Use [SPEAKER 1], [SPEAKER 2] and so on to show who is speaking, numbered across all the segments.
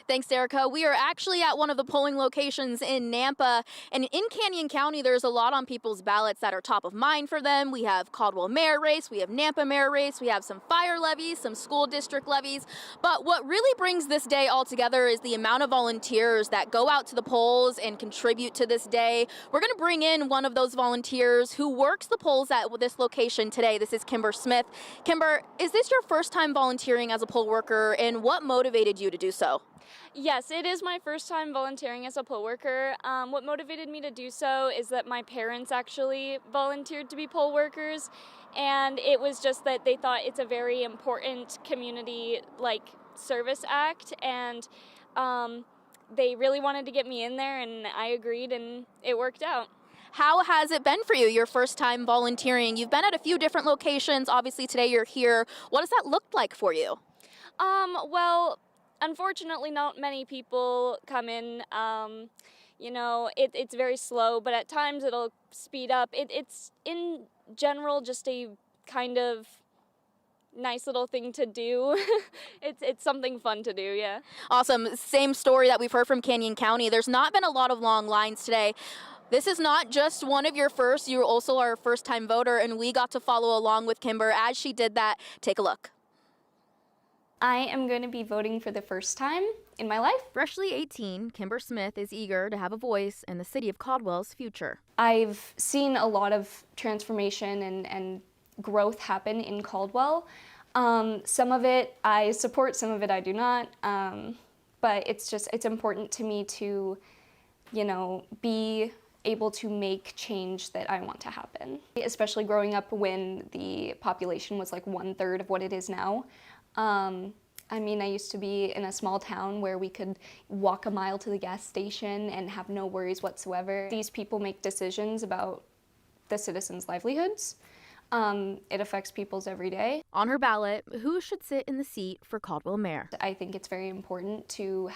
[SPEAKER 1] Thanks, Erica. We are actually at one of the polling locations in Nampa, and in Canyon County, there's a lot on people's ballots that are top of mind for them. We have Caldwell mayor race, we have Nampa mayor race, we have some fire levies, some school district levies. But what really brings this day all together is the amount of volunteers that go out to the polls and contribute to this day. We're going to bring in one of those volunteers who works the polls at this location today. This is Kimber Smith. Kimber, is this your first time volunteering as a poll worker, and what motivated you to do so?
[SPEAKER 2] Yes, it is my first time volunteering as a poll worker. What motivated me to do so is that my parents actually volunteered to be poll workers, and it was just that they thought it's a very important community service act, and they really wanted to get me in there, and I agreed, and it worked out.
[SPEAKER 1] How has it been for you, your first time volunteering? You've been at a few different locations. Obviously, today you're here. What does that look like for you?
[SPEAKER 2] Well, unfortunately, not many people come in. It's very slow, but at times it'll speed up. It's in general just a kind of nice little thing to do. It's something fun to do, yeah.
[SPEAKER 1] Awesome. Same story that we've heard from Canyon County. There's not been a lot of long lines today. This is not just one of your first, you're also our first-time voter, and we got to follow along with Kimber as she did that. Take a look.
[SPEAKER 2] I am going to be voting for the first time in my life.
[SPEAKER 1] Freshly 18, Kimber Smith is eager to have a voice in the city of Caldwell's future.
[SPEAKER 2] I've seen a lot of transformation and growth happen in Caldwell. Some of it I support, some of it I do not, but it's important to me to, be able to make change that I want to happen. Especially growing up when the population was like 1/3 of what it is now. I used to be in a small town where we could walk a mile to the gas station and have no worries whatsoever. These people make decisions about the citizens' livelihoods. It affects people's every day.
[SPEAKER 1] On her ballot, who should sit in the seat for Caldwell mayor?
[SPEAKER 2] I think it's very important to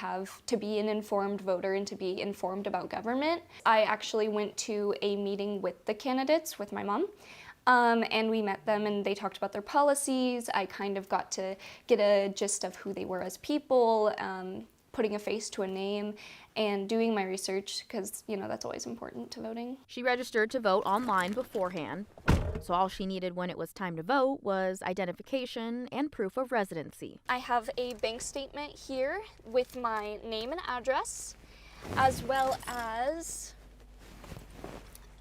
[SPEAKER 2] be an informed voter and to be informed about government. I actually went to a meeting with the candidates with my mom. And we met them and they talked about their policies. I kind of got to get a gist of who they were as people, putting a face to a name, and doing my research because, that's always important to voting.
[SPEAKER 1] She registered to vote online beforehand, so all she needed when it was time to vote was identification and proof of residency.
[SPEAKER 2] I have a bank statement here with my name and address, as well as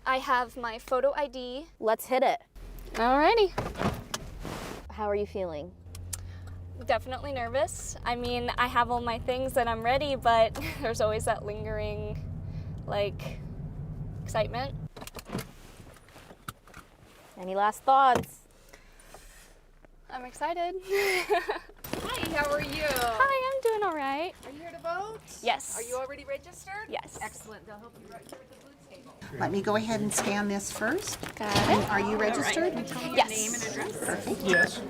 [SPEAKER 2] I have my photo ID.
[SPEAKER 1] Let's hit it.
[SPEAKER 2] Alrighty.
[SPEAKER 1] How are you feeling?
[SPEAKER 2] Definitely nervous. I have all my things and I'm ready, but there's always that lingering, excitement.
[SPEAKER 1] Any last thoughts?
[SPEAKER 2] I'm excited.
[SPEAKER 3] Hi, how are you?
[SPEAKER 2] Hi, I'm doing all right.
[SPEAKER 3] Are you here to vote?
[SPEAKER 2] Yes.
[SPEAKER 3] Are you already registered?
[SPEAKER 2] Yes.
[SPEAKER 3] Excellent. They'll help you right here at the booth table.
[SPEAKER 4] Let me go ahead and scan this first.
[SPEAKER 2] Got it.
[SPEAKER 4] Are you registered?
[SPEAKER 3] Can you tell me
[SPEAKER 2] Yes.
[SPEAKER 3] your name and address?
[SPEAKER 4] Perfect.
[SPEAKER 5] Yes.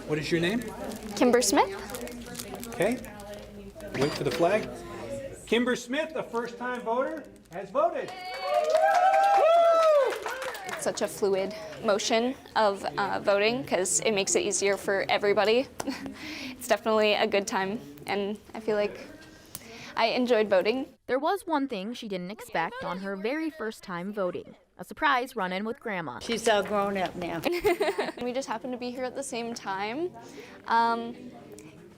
[SPEAKER 5] What is your name?
[SPEAKER 2] Kimber Smith.
[SPEAKER 5] Okay. Wait for the flag. Kimber Smith, a first-time voter, has voted.
[SPEAKER 2] It's such a fluid motion of voting because it makes it easier for everybody. It's definitely a good time, and I feel like I enjoyed voting.
[SPEAKER 1] There was one thing she didn't expect on her very first time voting. A surprise run-in with Grandma.
[SPEAKER 6] She's all grown up now.
[SPEAKER 2] We just happened to be here at the same time.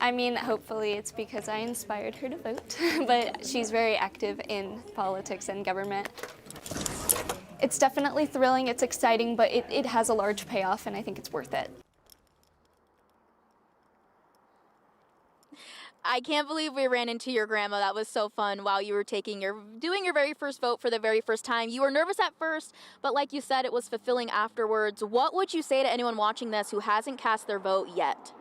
[SPEAKER 2] Hopefully it's because I inspired her to vote, but she's very active in politics and government. It's definitely thrilling, it's exciting, but it has a large payoff, and I think it's worth it.
[SPEAKER 1] I can't believe we ran into your grandma. That was so fun while you were doing your very first vote for the very first time. You were nervous at first, but like you said, it was fulfilling afterwards. What would you say to anyone watching this who hasn't cast their vote yet?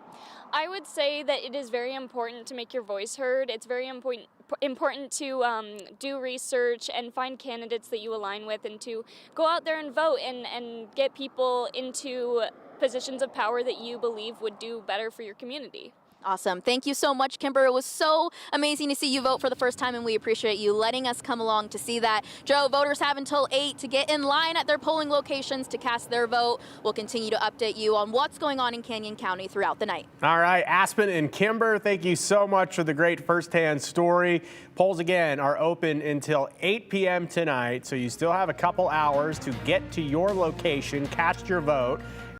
[SPEAKER 2] I would say that it is very important to make your voice heard. It's very important to do research and find candidates that you align with, and to go out there and vote and get people into positions of power that you believe would do better for your community.
[SPEAKER 1] Awesome. Thank you so much, Kimber. It was so amazing to see you vote for the first time, and we appreciate you letting us come along to see that. Joe, voters have until 8 to get in line at their polling locations to cast their vote. We'll continue to update you on what's going on in Canyon County throughout the night.
[SPEAKER 6] All right, Aspen and Kimber, thank you so much for the great firsthand story. Polls, again, are open until 8 p.m. tonight, so you still have a couple hours to get to your location, cast your vote.